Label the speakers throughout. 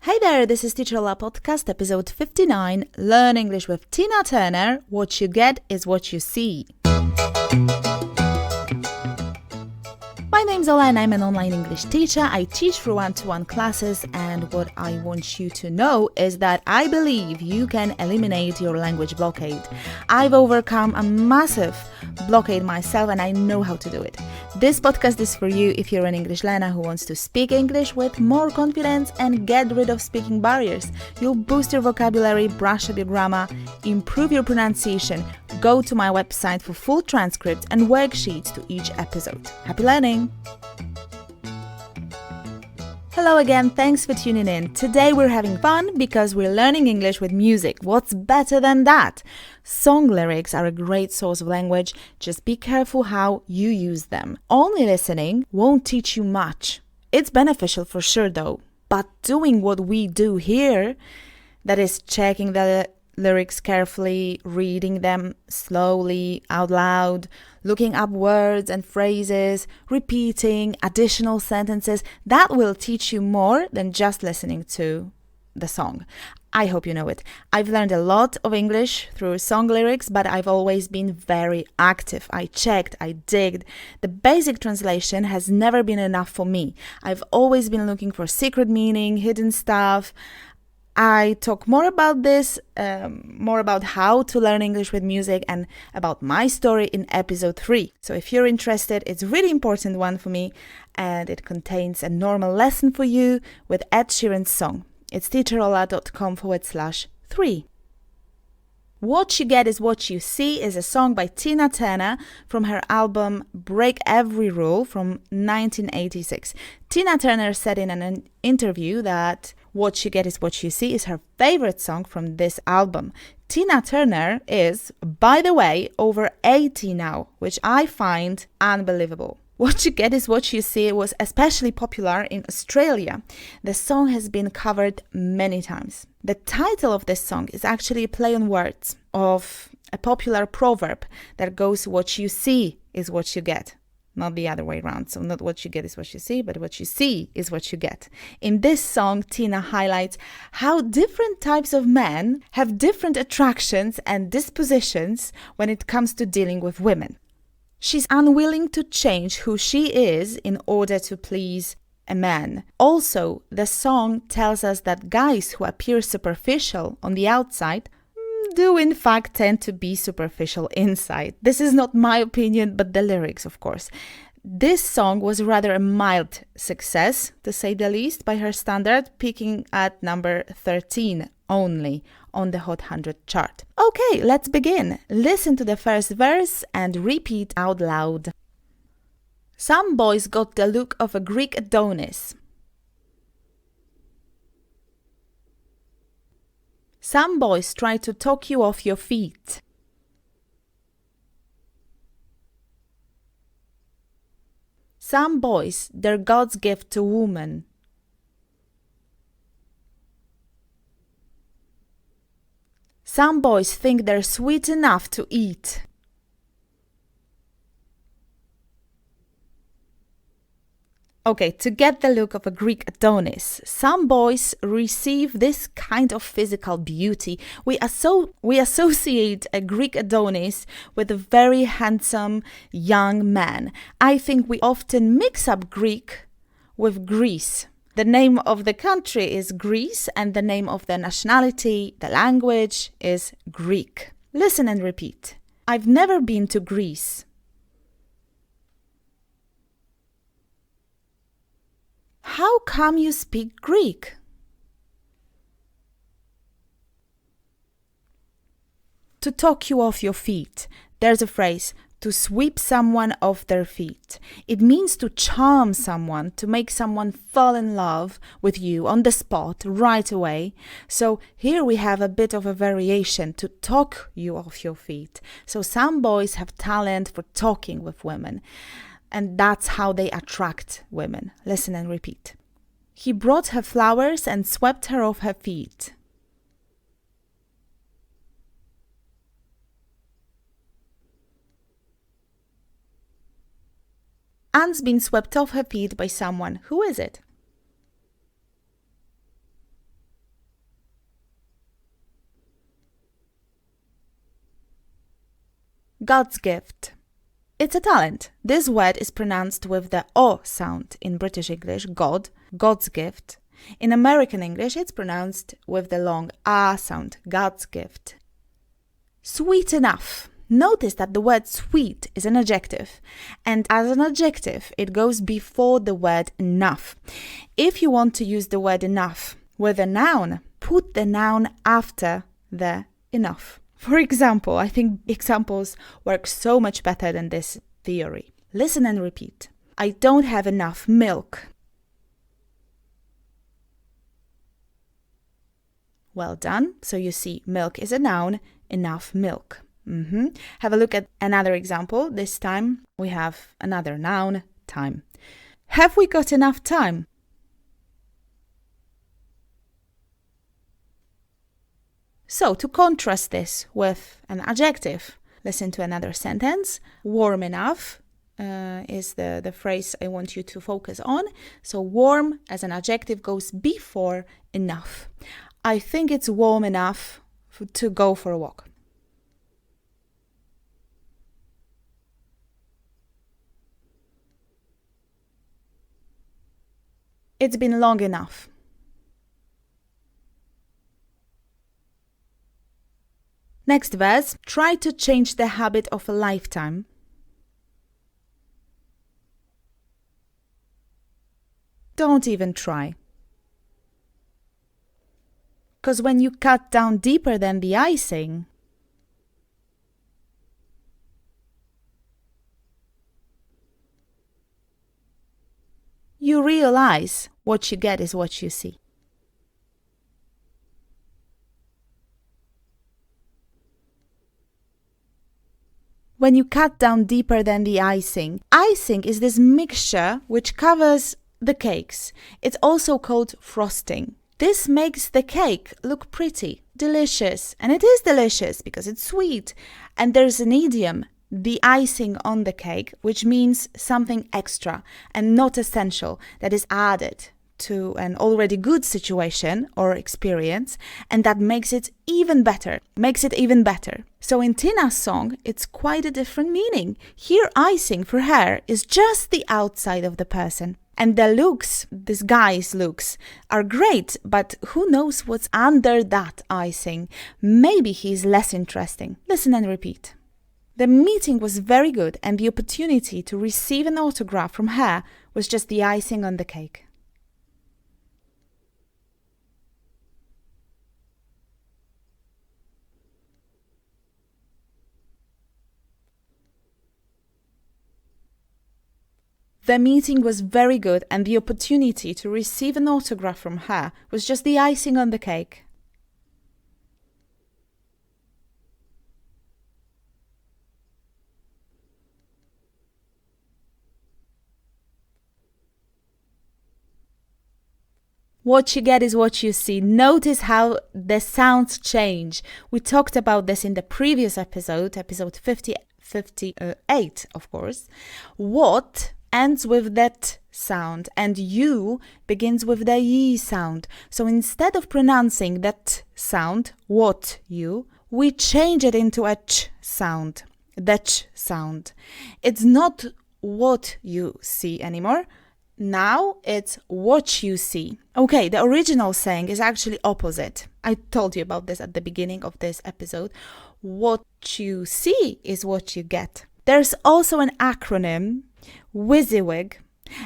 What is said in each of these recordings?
Speaker 1: Hey there, this is Teacher Ola Podcast, episode 59, Learn English with Tina Turner. What you get is what you see. My name's Ola and I'm an online English teacher. I teach through one-to-one classes, and what I want you to know is that I believe you can eliminate your language blockade. I've overcome a massive blockade myself and I know how to do it. This podcast is for you if you're an English learner who wants to speak English with more confidence and get rid of speaking barriers. You'll boost your vocabulary, brush up your grammar, improve your pronunciation. Go to my website for full transcripts and worksheets to each episode. Happy learning! Hello again, thanks for tuning in. Today we're having fun because we're learning English with music. What's better than that? Song lyrics are a great source of language. Just be careful how you use them. Only listening won't teach you much. It's beneficial for sure though. But doing what we do here, that is checking the lyrics carefully, reading them slowly, out loud, looking up words and phrases, repeating additional sentences, that will teach you more than just listening to the song. I hope you know it. I've learned a lot of English through song lyrics, but I've always been very active. I checked, I digged. The basic translation has never been enough for me. I've always been looking for secret meaning, hidden stuff. I talk more about this, more about how to learn English with music and about my story in episode 3. So if you're interested, it's a really important one for me and it contains a normal lesson for you with Ed Sheeran's song. It's teacherola.com/3. What You Get Is What You See is a song by Tina Turner from her album Break Every Rule from 1986. Tina Turner said in an interview that What You Get Is What You See is her favorite song from this album. Tina Turner is, by the way, over 80 now, which I find unbelievable. What You Get Is What You See was especially popular in Australia. The song has been covered many times. The title of this song is actually a play on words of a popular proverb that goes, what you see is what you get. Not the other way around. So not what you get is what you see, but what you see is what you get. In this song, Tina highlights how different types of men have different attractions and dispositions when it comes to dealing with women. She's unwilling to change who she is in order to please a man. Also, the song tells us that guys who appear superficial on the outside do in fact tend to be superficial inside. This is not my opinion, but the lyrics, of course. This song was rather a mild success, to say the least, by her standard, peaking at number 13 only on the Hot 100 chart. Okay, let's begin. Listen to the first verse and repeat out loud. Some boys got the look of a Greek Adonis. Some boys try to talk you off your feet. Some boys, they're God's gift to woman. Some boys think they're sweet enough to eat. Okay, to get the look of a Greek Adonis, some boys receive this kind of physical beauty. We associate a Greek Adonis with a very handsome young man. I think we often mix up Greek with Greece. The name of the country is Greece and the name of the nationality, the language, is Greek. Listen and repeat. I've never been to Greece. How come you speak Greek? To talk you off your feet. There's a phrase, to sweep someone off their feet. It means to charm someone, to make someone fall in love with you on the spot right away. So here we have a bit of a variation, to talk you off your feet. So some boys have talent for talking with women. And that's how they attract women. Listen and repeat. He brought her flowers and swept her off her feet. Anne's been swept off her feet by someone. Who is it? God's gift. It's a talent. This word is pronounced with the O sound in British English, God, God's gift. In American English, it's pronounced with the long A sound, God's gift. Sweet enough. Notice that the word sweet is an adjective, and as an adjective, it goes before the word enough. If you want to use the word enough with a noun, put the noun after the enough. For example, I think examples work so much better than this theory. Listen and repeat. I don't have enough milk. Well done. So you see, milk is a noun, enough milk. Have a look at another example. This time we have another noun, time. Have we got enough time? So to contrast this with an adjective, listen to another sentence. Warm enough is the phrase I want you to focus on. So warm as an adjective goes before enough. I think it's warm enough to go for a walk. It's been long enough. Next verse, try to change the habit of a lifetime. Don't even try. Because when you cut down deeper than the icing, you realize what you get is what you see. When you cut down deeper than the icing is this mixture which covers the cakes. It's also called frosting. This makes the cake look pretty, delicious, and it is delicious because it's sweet. And there's an idiom, the icing on the cake, which means something extra and not essential that is added to an already good situation or experience, and that makes it even better. So in Tina's song, it's quite a different meaning. Here, icing for her is just the outside of the person. And the looks, this guy's looks, are great, but who knows what's under that icing? Maybe he's less interesting. Listen and repeat. The meeting was very good, and the opportunity to receive an autograph from her was just the icing on the cake. The meeting was very good, and the opportunity to receive an autograph from her was just the icing on the cake. What you get is what you see. Notice how the sounds change. We talked about this in the previous episode 58, of course. What ends with that sound, and you begins with the y sound. So instead of pronouncing that sound, what you, we change it into a ch sound, the ch sound. It's not what you see anymore. Now it's what you see. Okay, the original saying is actually opposite. I told you about this at the beginning of this episode. What you see is what you get. There's also an acronym, WYSIWYG,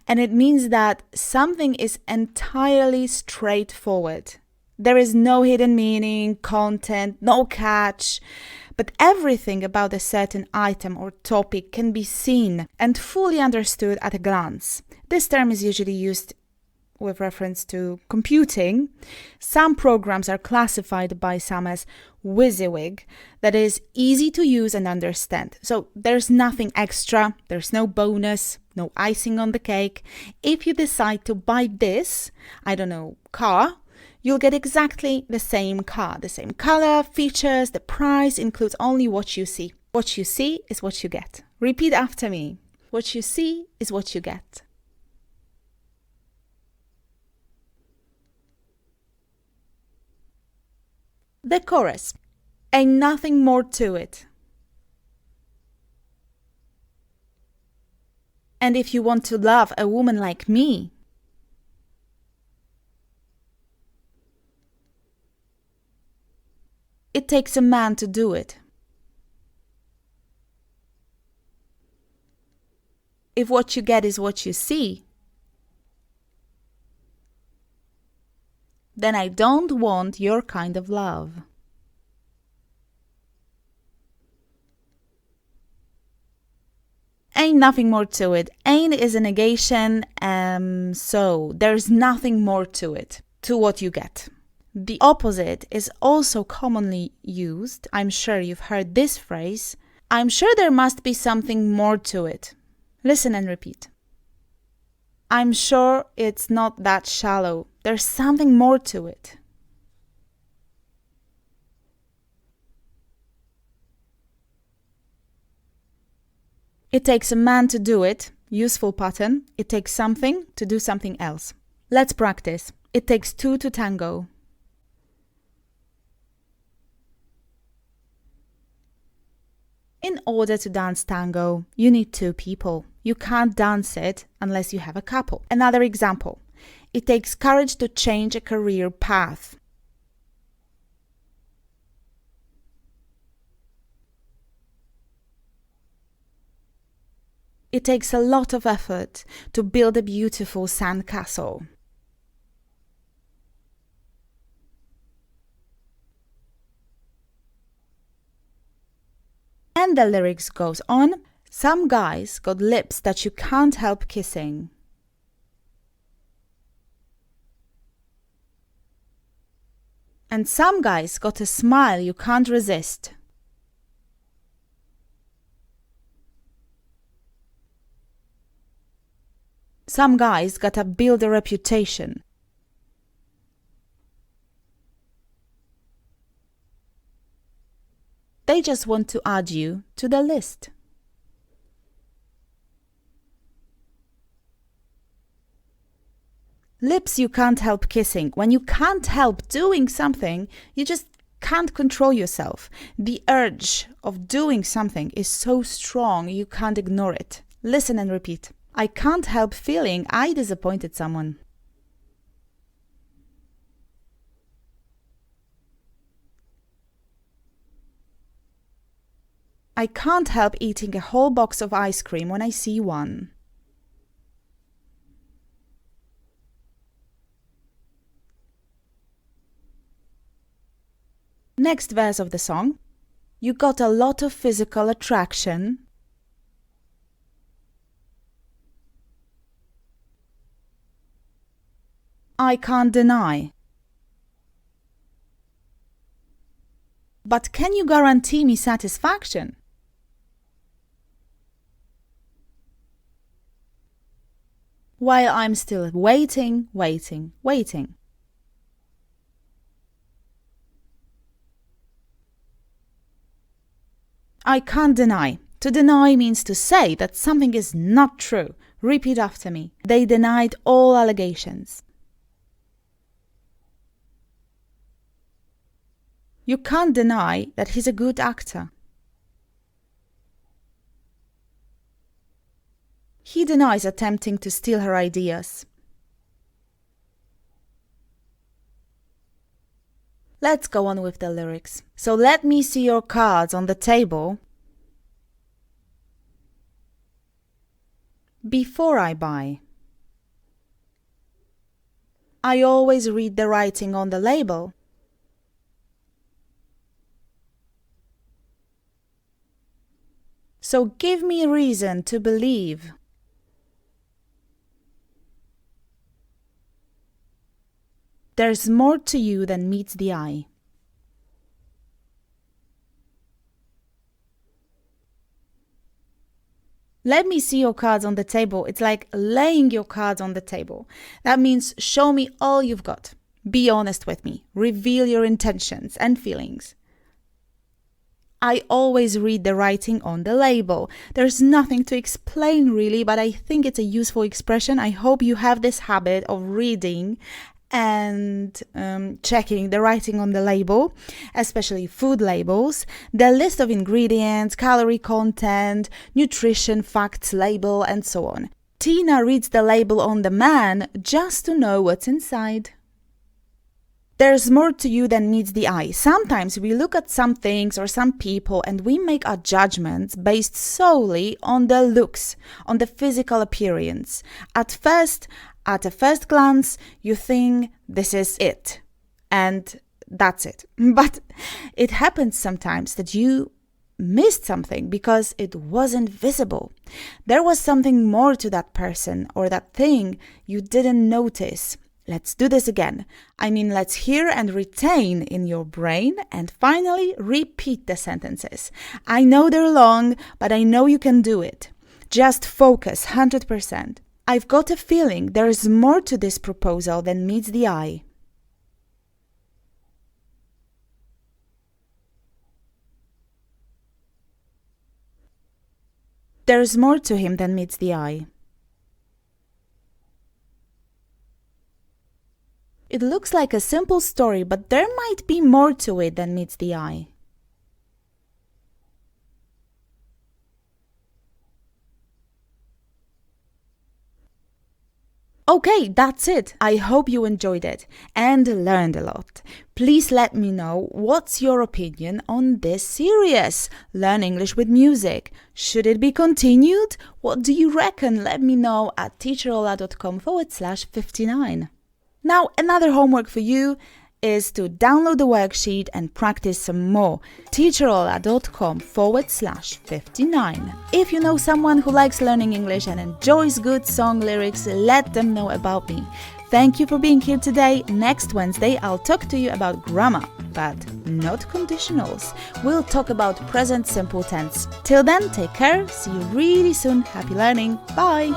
Speaker 1: and it means that something is entirely straightforward. There is no hidden meaning, content, no catch, but everything about a certain item or topic can be seen and fully understood at a glance. This term is usually used with reference to computing. Some programs are classified by some as WYSIWYG, that is easy to use and understand. So there's nothing extra, there's no bonus, no icing on the cake. If you decide to buy this, car, you'll get exactly the same car, the same color, features, the price includes only what you see. What you see is what you get. Repeat after me. What you see is what you get. The chorus. Ain't nothing more to it. And if you want to love a woman like me, it takes a man to do it. If what you get is what you see, then I don't want your kind of love. Ain't nothing more to it. Ain't is a negation, so there's nothing more to it, to what you get. The opposite is also commonly used. I'm sure you've heard this phrase. I'm sure there must be something more to it. Listen and repeat. I'm sure it's not that shallow. There's something more to it. It takes a man to do it. Useful pattern. It takes something to do something else. Let's practice. It takes two to tango. In order to dance tango, you need two people. You can't dance it unless you have a couple. Another example. It takes courage to change a career path. It takes a lot of effort to build a beautiful sandcastle. And the lyrics goes on. Some guys got lips that you can't help kissing. And some guys got a smile you can't resist. Some guys gotta build a reputation. They just want to add you to the list. Lips you can't help kissing. When you can't help doing something, you just can't control yourself. The urge of doing something is so strong you can't ignore it. Listen and repeat. I can't help feeling I disappointed someone. I can't help eating a whole box of ice cream when I see one. Next verse of the song. You got a lot of physical attraction. I can't deny. But can you guarantee me satisfaction? While I'm still waiting. I can't deny. To deny means to say that something is not true. Repeat after me. They denied all allegations. You can't deny that he's a good actor. He denies attempting to steal her ideas. Let's go on with the lyrics. So let me see your cards on the table before I buy. I always read the writing on the label. So give me a reason to believe. There's more to you than meets the eye. Let me see your cards on the table. It's like laying your cards on the table. That means show me all you've got. Be honest with me. Reveal your intentions and feelings. I always read the writing on the label. There's nothing to explain really, but I think it's a useful expression. I hope you have this habit of reading and checking the writing on the label, especially food labels, the list of ingredients, calorie content, nutrition facts label, and so on. Tina reads the label on the man just to know what's inside. There's more to you than meets the eye. Sometimes we look at some things or some people and we make our judgments based solely on the looks, on the physical appearance. At a first glance, you think this is it, and that's it. But it happens sometimes that you missed something because it wasn't visible. There was something more to that person or that thing you didn't notice. Let's do this again. Let's hear and retain in your brain and finally repeat the sentences. I know they're long, but I know you can do it. Just focus 100%. I've got a feeling there's more to this proposal than meets the eye. There's more to him than meets the eye. It looks like a simple story, but there might be more to it than meets the eye. Okay, that's it. I hope you enjoyed it and learned a lot. Please let me know what's your opinion on this series, Learn English with Music. Should it be continued? What do you reckon? Let me know at teacherola.com/59. Now, another homework for you is to download the worksheet and practice some more. teacherola.com/59. If you know someone who likes learning English and enjoys good song lyrics, let them know about me. Thank you for being here today. Next Wednesday, I'll talk to you about grammar, but not conditionals. We'll talk about present simple tense. Till then, take care. See you really soon. Happy learning. Bye.